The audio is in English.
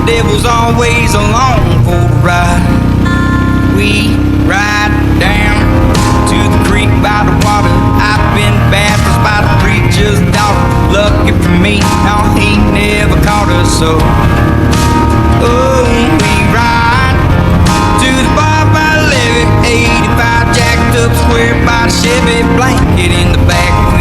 devil's always along for the ride. We ride down to the creek by the water. I've been baptized by the preacher's daughter. Lucky for me, no, he never caught us. So, oh, we ride to the bar by the levee. 85 jacked up square by the Chevy, blanket in the back.